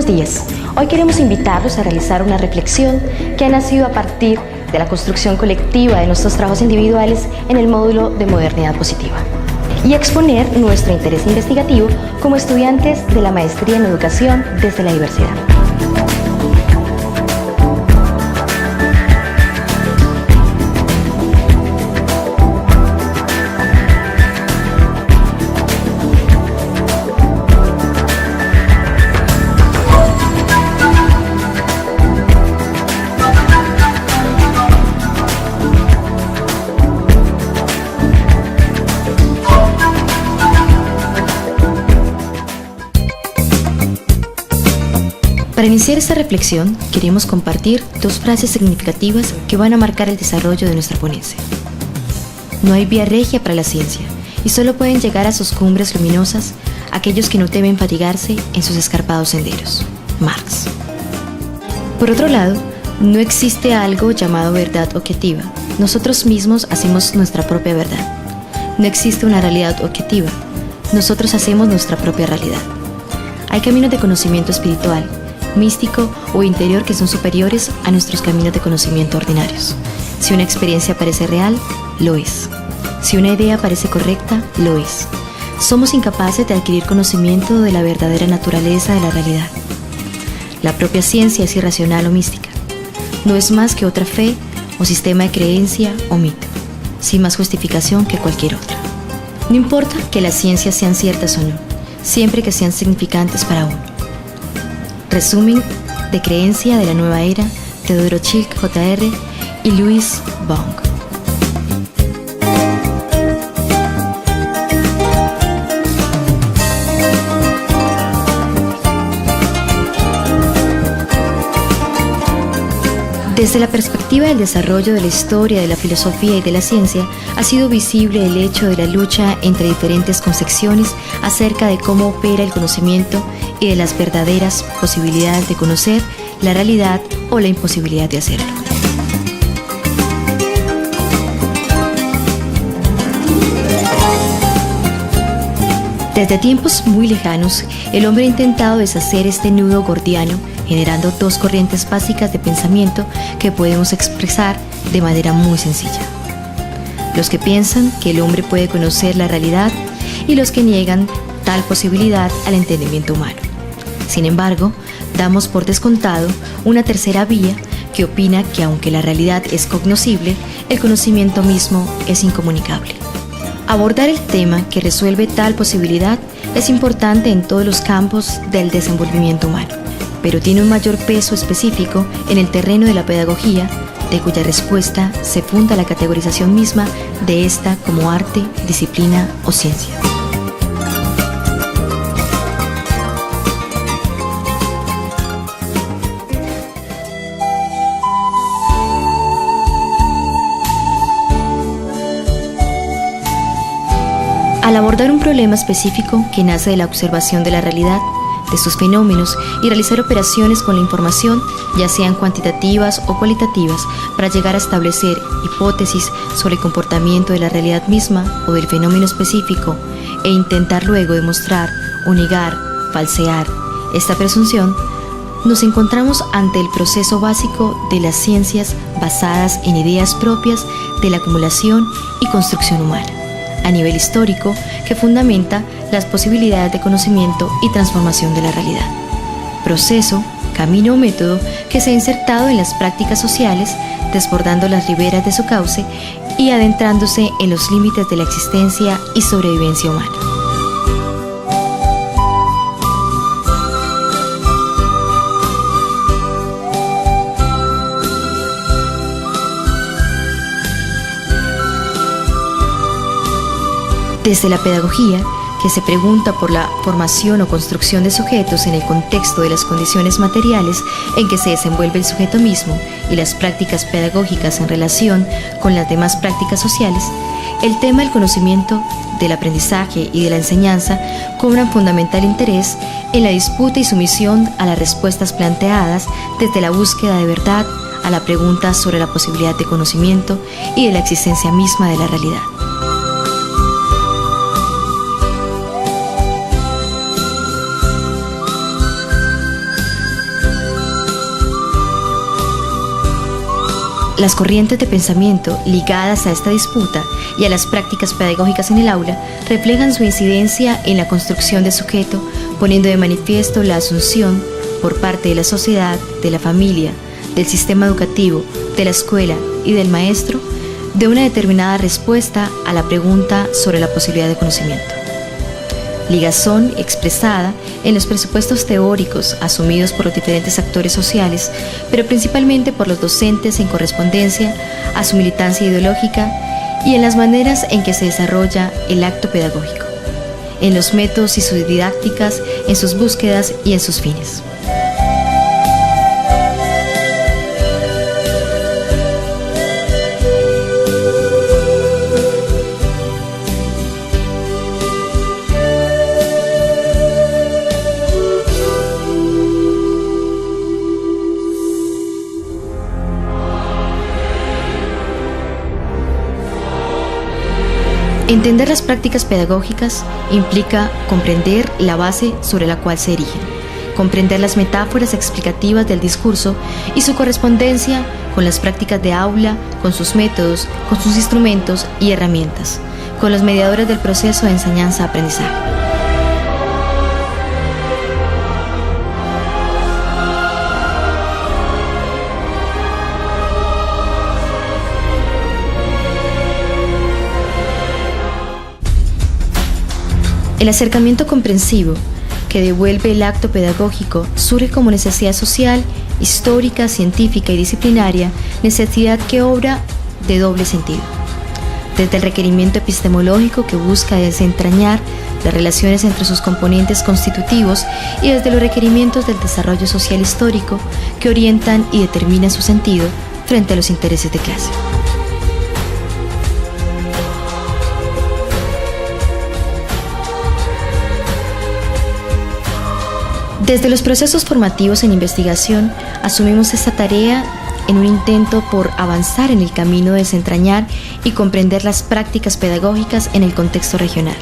Buenos días. Hoy queremos invitarlos a realizar una reflexión que ha nacido a partir de la construcción colectiva de nuestros trabajos individuales en el módulo de modernidad positiva y exponer nuestro interés investigativo como estudiantes de la maestría en educación desde la diversidad. Para iniciar esta reflexión, queremos compartir dos frases significativas que van a marcar el desarrollo de nuestra ponencia. No hay vía regia para la ciencia, y solo pueden llegar a sus cumbres luminosas aquellos que no temen fatigarse en sus escarpados senderos. Marx. Por otro lado, no existe algo llamado verdad objetiva. Nosotros mismos hacemos nuestra propia verdad. No existe una realidad objetiva. Nosotros hacemos nuestra propia realidad. Hay caminos de conocimiento espiritual, místico o interior que son superiores a nuestros caminos de conocimiento ordinarios. Si una experiencia parece real, lo es. Si una idea parece correcta, lo es. Somos incapaces de adquirir conocimiento de la verdadera naturaleza de la realidad. La propia ciencia es irracional o mística. No es más que otra fe o sistema de creencia o mito, sin más justificación que cualquier otra. No importa que las ciencias sean ciertas o no, siempre que sean significantes para uno. Resumen de creencia de la nueva era, Teodoro Schilk, Jr. y Louis Bong. Desde la perspectiva del desarrollo de la historia, de la filosofía y de la ciencia, ha sido visible el hecho de la lucha entre diferentes concepciones acerca de cómo opera el conocimiento y de las verdaderas posibilidades de conocer la realidad o la imposibilidad de hacerlo. Desde tiempos muy lejanos, el hombre ha intentado deshacer este nudo gordiano, generando dos corrientes básicas de pensamiento que podemos expresar de manera muy sencilla. Los que piensan que el hombre puede conocer la realidad y los que niegan tal posibilidad al entendimiento humano. Sin embargo, damos por descontado una tercera vía que opina que aunque la realidad es cognoscible, el conocimiento mismo es incomunicable. Abordar el tema que resuelve tal posibilidad es importante en todos los campos del desenvolvimiento humano, pero tiene un mayor peso específico en el terreno de la pedagogía, de cuya respuesta se funda la categorización misma de esta como arte, disciplina o ciencia. Al abordar un problema específico que nace de la observación de la realidad, de sus fenómenos y realizar operaciones con la información, ya sean cuantitativas o cualitativas, para llegar a establecer hipótesis sobre el comportamiento de la realidad misma o del fenómeno específico e intentar luego demostrar o negar, falsear esta presunción, nos encontramos ante el proceso básico de las ciencias basadas en ideas propias de la acumulación y construcción humana, a nivel histórico, que fundamenta las posibilidades de conocimiento y transformación de la realidad. Proceso, camino o método que se ha insertado en las prácticas sociales, desbordando las riberas de su cauce y adentrándose en los límites de la existencia y sobrevivencia humana. Desde la pedagogía, que se pregunta por la formación o construcción de sujetos en el contexto de las condiciones materiales en que se desenvuelve el sujeto mismo y las prácticas pedagógicas en relación con las demás prácticas sociales, el tema del conocimiento, del aprendizaje y de la enseñanza cobran fundamental interés en la disputa y sumisión a las respuestas planteadas desde la búsqueda de verdad a la pregunta sobre la posibilidad de conocimiento y de la existencia misma de la realidad. Las corrientes de pensamiento ligadas a esta disputa y a las prácticas pedagógicas en el aula reflejan su incidencia en la construcción del sujeto, poniendo de manifiesto la asunción por parte de la sociedad, de la familia, del sistema educativo, de la escuela y del maestro, de una determinada respuesta a la pregunta sobre la posibilidad de conocimiento. Ligazón expresada en los presupuestos teóricos asumidos por los diferentes actores sociales, pero principalmente por los docentes en correspondencia a su militancia ideológica y en las maneras en que se desarrolla el acto pedagógico, en los métodos y sus didácticas, en sus búsquedas y en sus fines. Entender las prácticas pedagógicas implica comprender la base sobre la cual se erigen, comprender las metáforas explicativas del discurso y su correspondencia con las prácticas de aula, con sus métodos, con sus instrumentos y herramientas, con los mediadores del proceso de enseñanza-aprendizaje. El acercamiento comprensivo que devuelve el acto pedagógico surge como necesidad social, histórica, científica y disciplinaria, necesidad que obra de doble sentido. Desde el requerimiento epistemológico que busca desentrañar las relaciones entre sus componentes constitutivos y desde los requerimientos del desarrollo social histórico que orientan y determinan su sentido frente a los intereses de clase. Desde los procesos formativos en investigación, asumimos esta tarea en un intento por avanzar en el camino de desentrañar y comprender las prácticas pedagógicas en el contexto regional,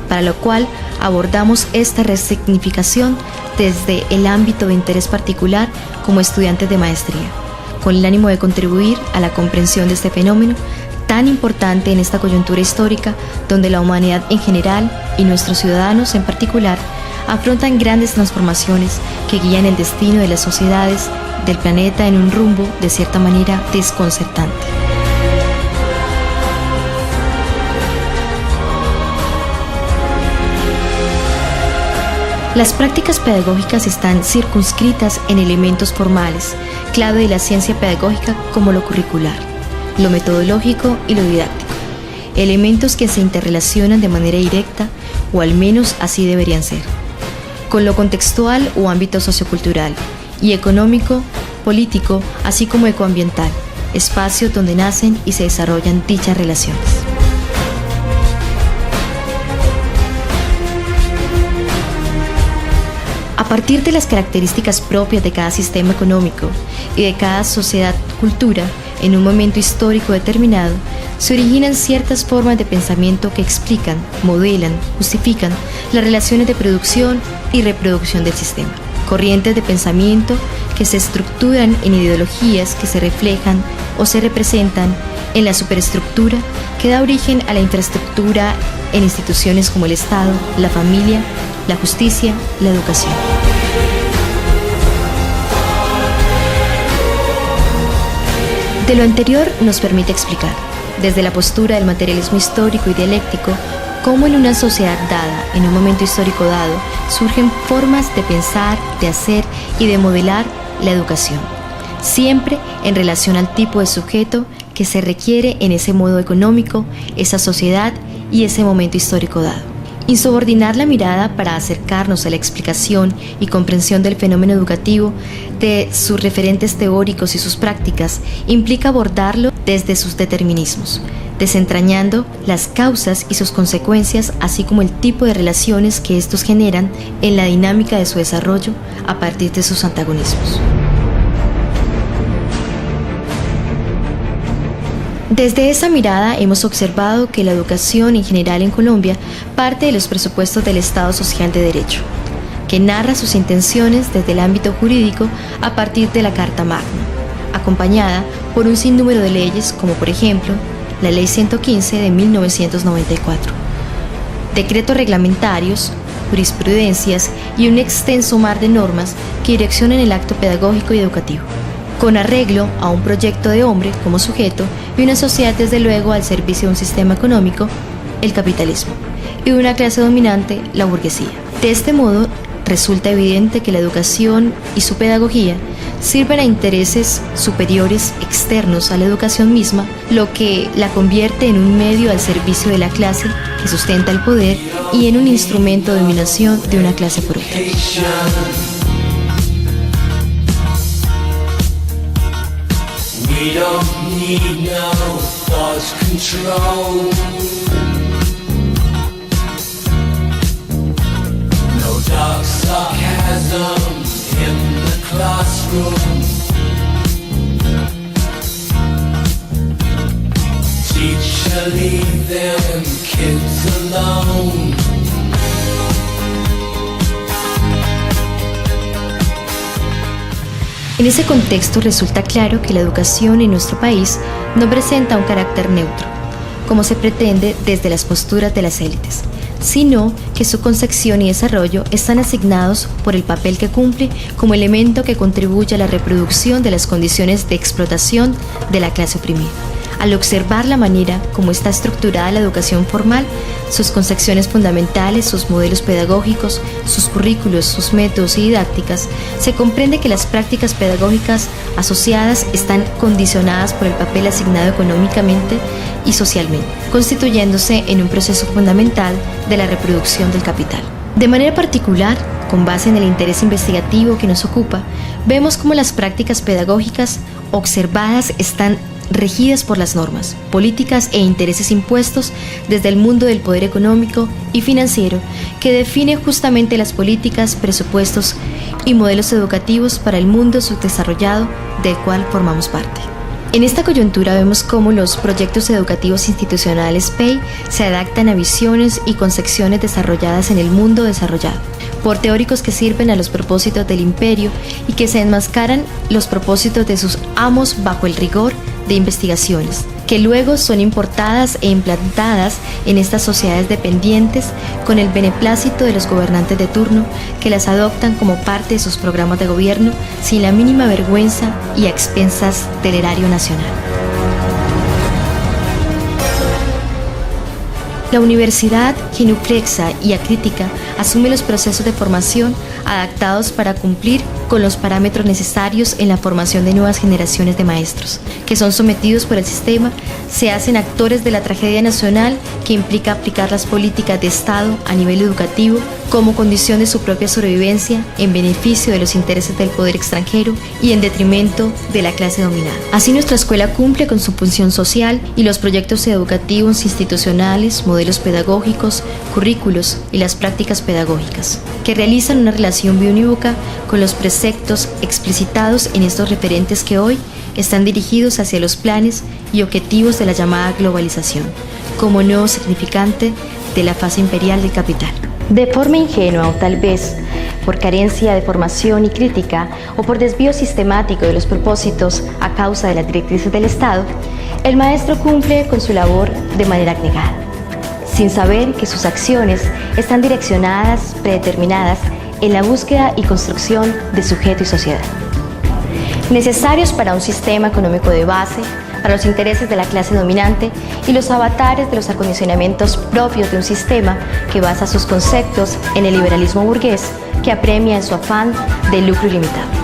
para lo cual abordamos esta resignificación desde el ámbito de interés particular como estudiantes de maestría, con el ánimo de contribuir a la comprensión de este fenómeno tan importante en esta coyuntura histórica donde la humanidad en general y nuestros ciudadanos en particular afrontan grandes transformaciones que guían el destino de las sociedades del planeta en un rumbo de cierta manera desconcertante. Las prácticas pedagógicas están circunscritas en elementos formales, clave de la ciencia pedagógica como lo curricular, lo metodológico y lo didáctico, elementos que se interrelacionan de manera directa, o al menos así deberían ser, con lo contextual o ámbito sociocultural y económico, político, así como ecoambiental, espacios donde nacen y se desarrollan dichas relaciones. A partir de las características propias de cada sistema económico y de cada sociedad-cultura, en un momento histórico determinado, se originan ciertas formas de pensamiento que explican, modelan, justifican las relaciones de producción y reproducción del sistema. Corrientes de pensamiento que se estructuran en ideologías que se reflejan o se representan en la superestructura que da origen a la infraestructura en instituciones como el Estado, la familia, la justicia, la educación. De lo anterior nos permite explicar, desde la postura del materialismo histórico y dialéctico, cómo en una sociedad dada, en un momento histórico dado, surgen formas de pensar, de hacer y de modelar la educación, siempre en relación al tipo de sujeto que se requiere en ese modo económico, esa sociedad y ese momento histórico dado. Insubordinar la mirada para acercarnos a la explicación y comprensión del fenómeno educativo, de sus referentes teóricos y sus prácticas, implica abordarlo desde sus determinismos, desentrañando las causas y sus consecuencias, así como el tipo de relaciones que estos generan en la dinámica de su desarrollo a partir de sus antagonismos. Desde esa mirada hemos observado que la educación en general en Colombia parte de los presupuestos del Estado Social de Derecho, que narra sus intenciones desde el ámbito jurídico a partir de la Carta Magna, a acompañada por un sinnúmero de leyes, como por ejemplo la Ley 115 de 1994, decretos reglamentarios, jurisprudencias y un extenso mar de normas que direccionan el acto pedagógico y educativo, con arreglo a un proyecto de hombre como sujeto y una sociedad desde luego al servicio de un sistema económico, el capitalismo, y de una clase dominante, la burguesía. De este modo, resulta evidente que la educación y su pedagogía sirven a intereses superiores externos a la educación misma, lo que la convierte en un medio al servicio de la clase que sustenta el poder y en un instrumento de dominación de una clase por otra. We don't need no thought control. No dark sarcasm in the classroom. Teacher, leave them kids alone. En ese contexto resulta claro que la educación en nuestro país no presenta un carácter neutro, como se pretende desde las posturas de las élites, sino que su concepción y desarrollo están asignados por el papel que cumple como elemento que contribuye a la reproducción de las condiciones de explotación de la clase oprimida. Al observar la manera como está estructurada la educación formal, sus concepciones fundamentales, sus modelos pedagógicos, sus currículos, sus métodos y didácticas, se comprende que las prácticas pedagógicas asociadas están condicionadas por el papel asignado económicamente y socialmente, constituyéndose en un proceso fundamental de la reproducción del capital. De manera particular, con base en el interés investigativo que nos ocupa, vemos cómo las prácticas pedagógicas observadas están regidas por las normas, políticas e intereses impuestos desde el mundo del poder económico y financiero que define justamente las políticas, presupuestos y modelos educativos para el mundo subdesarrollado del cual formamos parte. En esta coyuntura vemos cómo los proyectos educativos institucionales PEI se adaptan a visiones y concepciones desarrolladas en el mundo desarrollado, por teóricos que sirven a los propósitos del imperio y que se enmascaran los propósitos de sus amos bajo el rigor de investigaciones, que luego son importadas e implantadas en estas sociedades dependientes con el beneplácito de los gobernantes de turno que las adoptan como parte de sus programas de gobierno sin la mínima vergüenza y a expensas del erario nacional. La universidad, genuflexa y acrítica, asume los procesos de formación adaptados para cumplir con los parámetros necesarios en la formación de nuevas generaciones de maestros, que son sometidos por el sistema, se hacen actores de la tragedia nacional que implica aplicar las políticas de Estado a nivel educativo como condición de su propia sobrevivencia en beneficio de los intereses del poder extranjero y en detrimento de la clase dominada. Así nuestra escuela cumple con su función social y los proyectos educativos institucionales, modelos pedagógicos, currículos y las prácticas pedagógicas, que realizan una relación biunívoca con los preceptos explicitados en estos referentes que hoy están dirigidos hacia los planes y objetivos de la llamada globalización, como nuevo significante de la fase imperial del capital. De forma ingenua o tal vez por carencia de formación y crítica o por desvío sistemático de los propósitos a causa de las directrices del Estado, el maestro cumple con su labor de manera abnegada, sin saber que sus acciones están direccionadas, predeterminadas en la búsqueda y construcción de sujeto y sociedad, necesarios para un sistema económico de base, para los intereses de la clase dominante y los avatares de los acondicionamientos propios de un sistema que basa sus conceptos en el liberalismo burgués que apremia en su afán de lucro ilimitado.